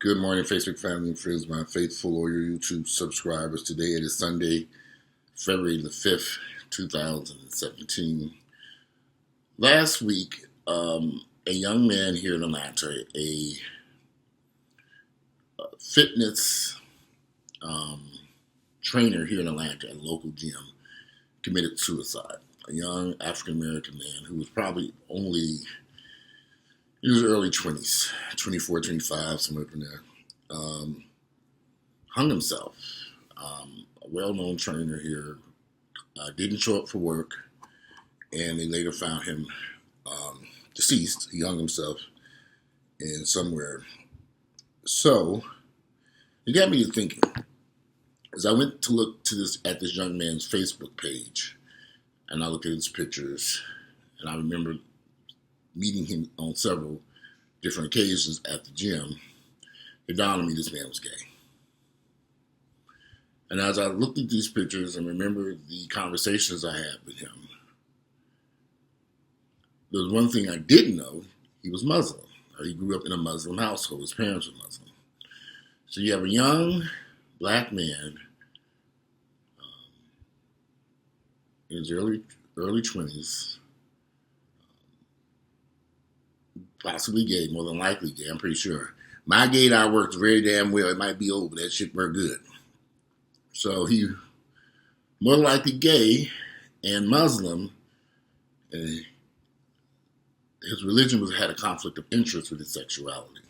Good morning, Facebook family and friends, my faithful loyal YouTube subscribers. Today it is Sunday, February the 5th, 2017. Last week, a young man here in Atlanta, a fitness trainer here in Atlanta at a local gym, committed suicide. A young African-American man who was probably only in his early 20s, 24, 25, somewhere up in there, hung himself. A well-known trainer here didn't show up for work, and they later found him deceased. He hung himself in somewhere. So it got me to thinking. As I went to look at this young man's Facebook page, and I looked at his pictures, and I remember meeting him on several different occasions at the gym, it dawned on me this man was gay. And as I looked at these pictures and remembered the conversations I had with him, there was one thing I didn't know: he was Muslim. He grew up in a Muslim household. His parents were Muslim. So you have a young black man in his early 20s, possibly gay, more than likely gay, I'm pretty sure. My gaydar works very damn well. It might be old, but that shit worked good. So he more than likely gay and Muslim, and his religion had a conflict of interest with his sexuality.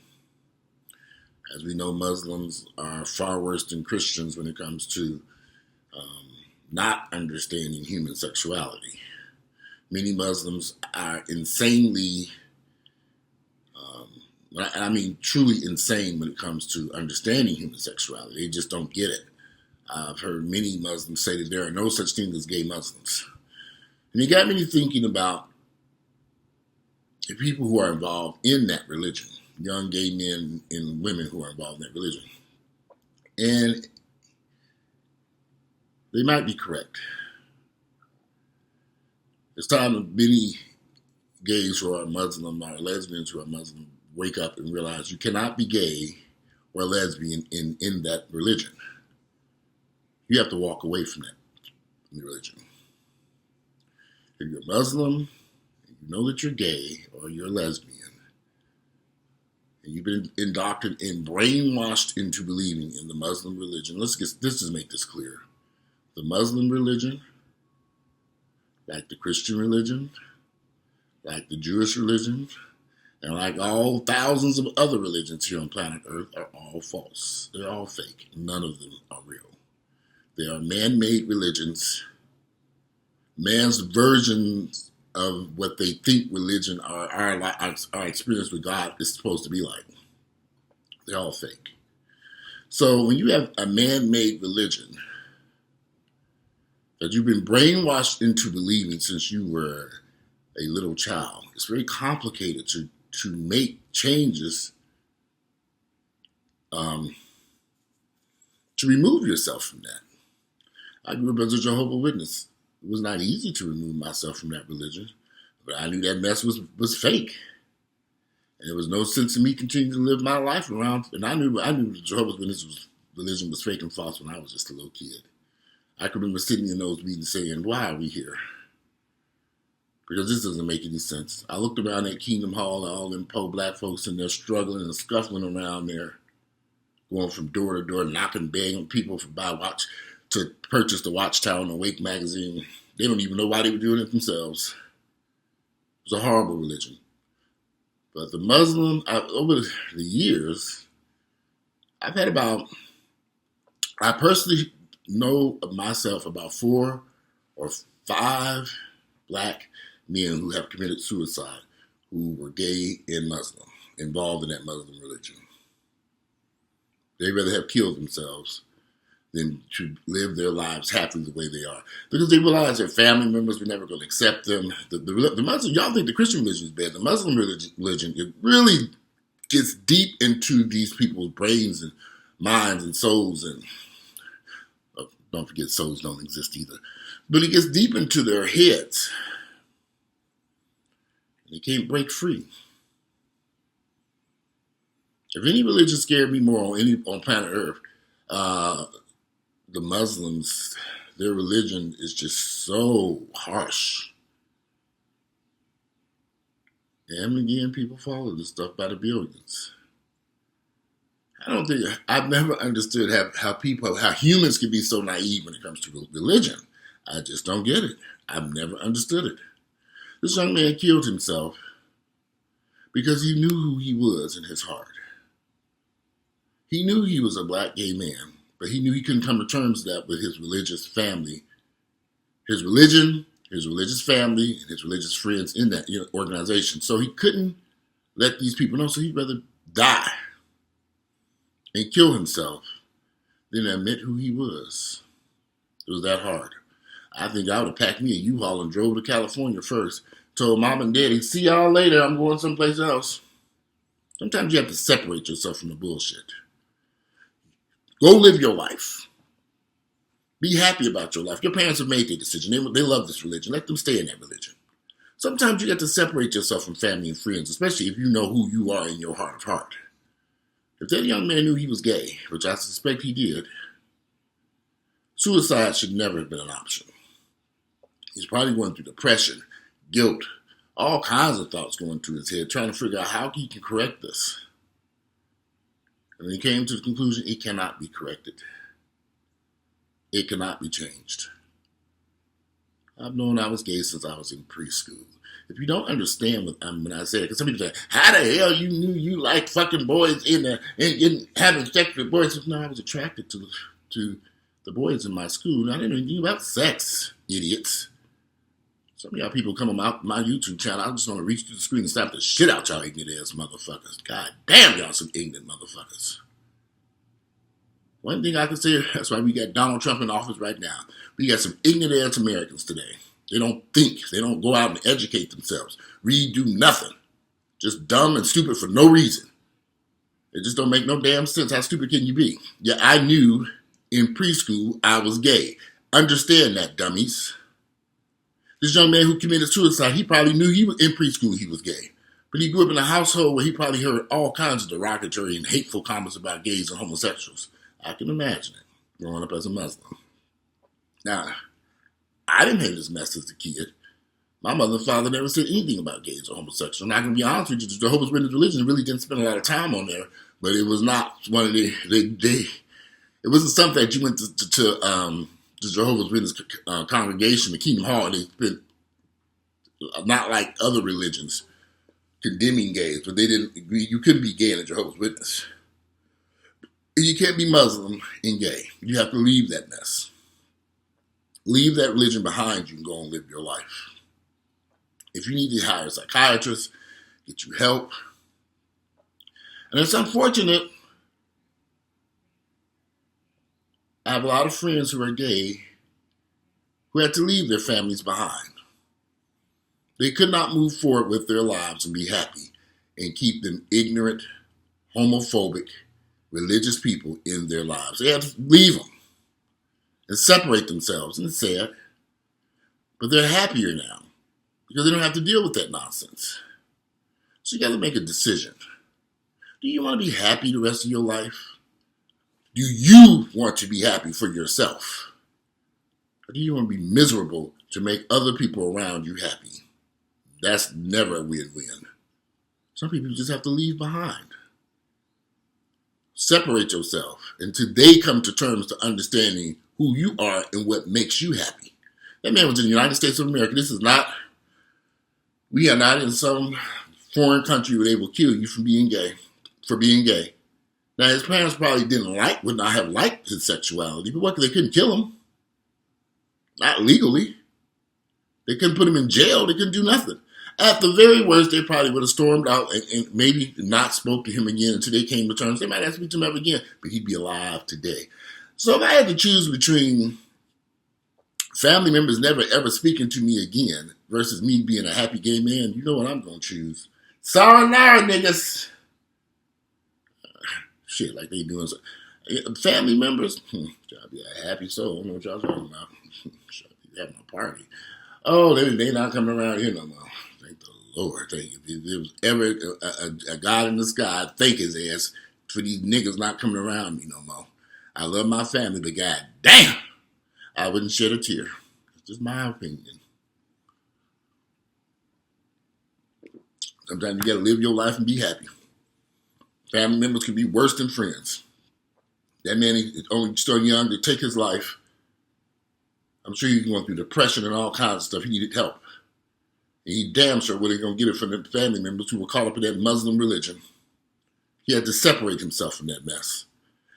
As we know, Muslims are far worse than Christians when it comes to not understanding human sexuality. Many Muslims are insanely, I mean truly insane when it comes to understanding human sexuality. They just don't get it. I've heard many Muslims say that there are no such things as gay Muslims. And it got me thinking about the people who are involved in that religion, young gay men and women who are involved in that religion. And they might be correct. It's time that many gays who are Muslim or lesbians who are Muslim wake up and realize you cannot be gay or lesbian in that religion. You have to walk away from that religion. If you're Muslim, you know that you're gay or you're lesbian, and you've been indoctrinated and brainwashed into believing in the Muslim religion. Let's just make this clear. The Muslim religion, like the Christian religion, like the Jewish religion, and like all thousands of other religions here on planet Earth, are all false. They're all fake. None of them are real. They are man-made religions, man's versions of what they think religion or our experience with God is supposed to be like. They're all fake. So when you have a man-made religion that you've been brainwashed into believing since you were a little child, it's very complicated to make changes to remove yourself from that. I grew up as a Jehovah's Witness. It was not easy to remove myself from that religion, but I knew that mess was fake. And there was no sense in me continuing to live my life around. And I knew the Jehovah's Witness religion was fake and false when I was just a little kid. I can remember sitting in those meetings saying, why are we here? Because this doesn't make any sense. I looked around at Kingdom Hall and all them poor black folks in there struggling and scuffling around there, going from door to door, knocking, begging people to purchase the Watchtower and Awake magazine. They don't even know why they were doing it themselves. It was a horrible religion. But the Muslim, over the years, I personally know of myself about 4 or 5 black men who have committed suicide who were gay and Muslim, involved in that Muslim religion. They'd rather have killed themselves than to live their lives happily the way they are. Because they realize their family members were never going to accept them. The Muslim, y'all think the Christian religion is bad. The Muslim religion, it really gets deep into these people's brains and minds and souls. And don't forget, souls don't exist either. But it gets deep into their heads. And they can't break free. If any religion scared me more on planet Earth, uh, the Muslims, their religion is just so harsh. And again, people follow this stuff by the billions. I've never understood how humans can be so naive when it comes to religion. I just don't get it. I've never understood it. This young man killed himself because he knew who he was in his heart. He knew he was a black gay man, but he knew he couldn't come to terms with that with his religious family, his religion, his religious family, and his religious friends in that organization. So he couldn't let these people know, so he'd rather die and kill himself than admit who he was. It was that hard. I think I would have packed me a U-Haul and drove to California first. Told mom and daddy, see y'all later, I'm going someplace else. Sometimes you have to separate yourself from the bullshit. Go live your life. Be happy about your life. Your parents have made their decision. They love this religion. Let them stay in that religion. Sometimes you have to separate yourself from family and friends, especially if you know who you are in your heart of heart. If that young man knew he was gay, which I suspect he did, suicide should never have been an option. He's probably going through depression, guilt, all kinds of thoughts going through his head, trying to figure out how he can correct this. And he came to the conclusion it cannot be corrected. It cannot be changed. I've known I was gay since I was in preschool. If you don't understand when I say it, because some people say, how the hell you knew you liked fucking boys and having sex with boys? No, I was attracted to the boys in my school. I didn't know about sex, idiots. Some of y'all people come on my YouTube channel, I just want to reach through the screen and slap the shit out y'all ignorant ass motherfuckers. God damn, y'all some ignorant motherfuckers. One thing I can say, that's why we got Donald Trump in office right now. We got some ignorant ass Americans today. They don't think. They don't go out and educate themselves. Read, do nothing. Just dumb and stupid for no reason. It just don't make no damn sense. How stupid can you be? Yeah, I knew in preschool I was gay. Understand that, dummies. This young man who committed suicide, he probably knew he was in preschool he was gay. But he grew up in a household where he probably heard all kinds of derogatory and hateful comments about gays and homosexuals. I can imagine it, growing up as a Muslim. Now, I didn't hear this mess as a kid. My mother and father never said anything about gays or homosexuals. And I can be honest with you, the Jehovah's Witness religion really didn't spend a lot of time on there, but it was not one of it wasn't something that you went to the Jehovah's Witness congregation, the Kingdom Hall, and they spent, not like other religions, condemning gays, but they didn't agree. You couldn't be gay in a Jehovah's Witness. You can't be Muslim and gay. You have to leave that mess. Leave that religion behind you and go and live your life. If you need to hire a psychiatrist, get you help. And it's unfortunate. I have a lot of friends who are gay who had to leave their families behind. They could not move forward with their lives and be happy and keep them ignorant, homophobic, religious people in their lives. They had to leave them and separate themselves. And it's sad. But they're happier now because they don't have to deal with that nonsense. So you got to make a decision. Do you want to be happy the rest of your life? Do you want to be happy for yourself? Or do you want to be miserable to make other people around you happy? That's never a win-win. Some people just have to leave behind. Separate yourself until they come to terms to understanding who you are and what makes you happy. That man was in the United States of America. We are not in some foreign country where they will kill you for being gay. Now, his parents probably would not have liked his sexuality, but they couldn't kill him. Not legally. They couldn't put him in jail. They couldn't do nothing. At the very worst, they probably would have stormed out and maybe not spoke to him again until they came to terms. They might not speak to him ever again, but he'd be alive today. So if I had to choose between family members never ever speaking to me again versus me being a happy gay man, you know what I'm going to choose. Sayonara, niggas. Shit, like they doing something. Family members, y'all be a happy soul. I don't know what y'all talking about. Should be having a party. Oh, they not coming around here no more. Thank the Lord. Thank you. If there was ever a God in the sky, I'd thank his ass for these niggas not coming around me no more. I love my family, but god damn, I wouldn't shed a tear. It's just my opinion. Sometimes you gotta live your life and be happy. Family members can be worse than friends. That man is only still young to take his life. I'm sure he's going through depression and all kinds of stuff. He needed help. And he damn sure wasn't going to get it from the family members who were caught up in that Muslim religion. He had to separate himself from that mess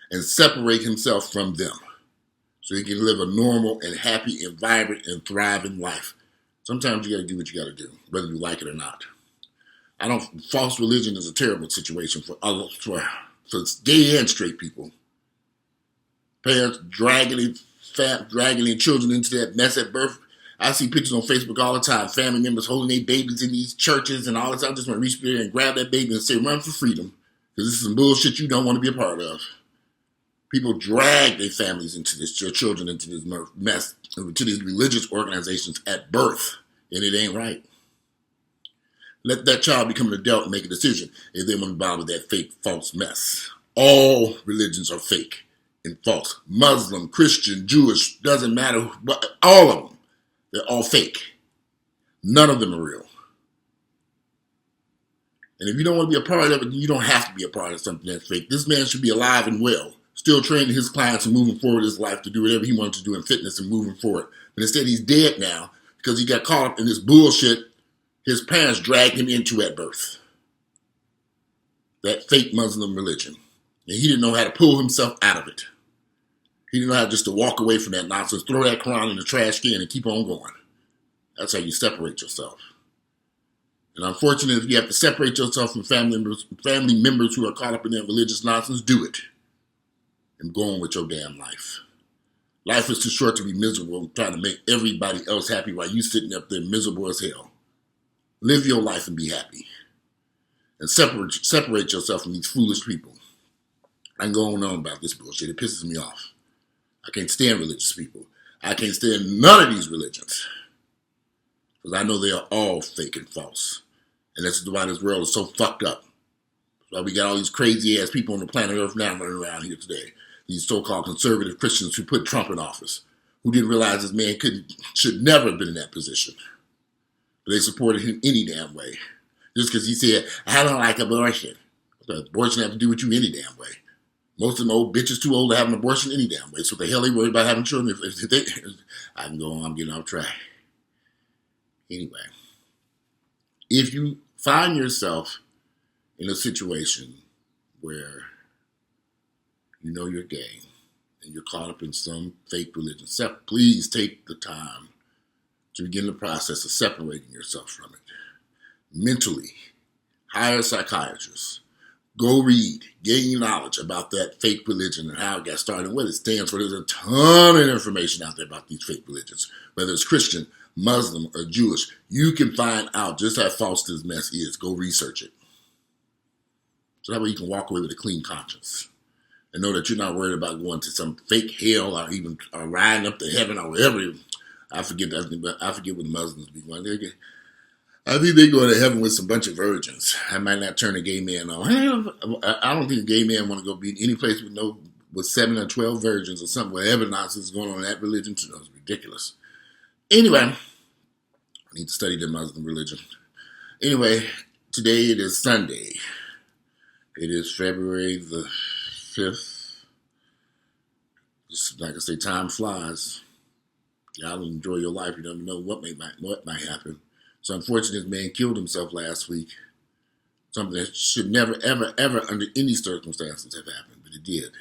and separate himself from them so he can live a normal and happy and vibrant and thriving life. Sometimes you got to do what you got to do, whether you like it or not. False religion is a terrible situation for gay and straight people. Parents dragging their children into that mess at birth. I see pictures on Facebook all the time. Family members holding their babies in these churches and all this. I just want to reach there and grab that baby and say, run for freedom. Because this is some bullshit you don't want to be a part of. People drag their families into this, their children into this mess, to these religious organizations at birth. And it ain't right. Let that child become an adult and make a decision if they want to bother with that fake, false mess. All religions are fake and false. Muslim, Christian, Jewish, doesn't matter. But all of them, they're all fake. None of them are real. And if you don't want to be a part of it, you don't have to be a part of something that's fake. This man should be alive and well, still training his clients and moving forward his life to do whatever he wanted to do in fitness and moving forward. But instead, he's dead now because he got caught up in this bullshit his parents dragged him into at birth. That fake Muslim religion. And he didn't know how to pull himself out of it. He didn't know how just to walk away from that nonsense, throw that Quran in the trash can and keep on going. That's how you separate yourself. And unfortunately, if you have to separate yourself from family members who are caught up in that religious nonsense, do it. And go on with your damn life. Life is too short to be miserable and trying to make everybody else happy while you sitting up there miserable as hell. Live your life and be happy. And separate yourself from these foolish people. I can go on and on about this bullshit. It pisses me off. I can't stand religious people. I can't stand none of these religions. Because I know they are all fake and false. And that's why this world is so fucked up. That's why we got all these crazy ass people on the planet Earth now running around here today. These so-called conservative Christians who put Trump in office. Who didn't realize this man should never have been in that position. But they supported him any damn way. Just because he said, I don't like abortion. What does abortion have to do with you any damn way? Most of them old bitches too old to have an abortion any damn way. So the hell they worried about having children? I can go on, I'm getting off track. Anyway, if you find yourself in a situation where you know you're gay and you're caught up in some fake religion, please take the time to begin the process of separating yourself from it. Mentally, hire a psychiatrist. Go read, gain knowledge about that fake religion and how it got started and what it stands for. There's a ton of information out there about these fake religions, whether it's Christian, Muslim, or Jewish. You can find out just how false this mess is. Go research it. So that way you can walk away with a clean conscience and know that you're not worried about going to some fake hell or even riding up to heaven or whatever. I forget what the Muslims be going. I think they go to heaven with some bunch of virgins. I might not turn a gay man on. I don't think a gay man want to go be any place with 7 or 12 virgins or something. Whatever nonsense is going on in that religion, too. It's ridiculous. Anyway, I need to study the Muslim religion. Anyway, today it is Sunday. It is February the 5th. Just like I say, time flies. Y'all enjoy your life. You never know what might happen. So unfortunately, this man killed himself last week. Something that should never, ever, ever, under any circumstances have happened. But it did.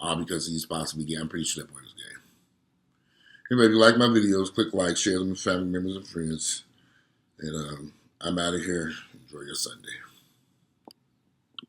All because he's possibly gay. I'm pretty sure that boy is gay. Anyway, if you like my videos, click like, share them with family members and friends. And I'm out of here. Enjoy your Sunday.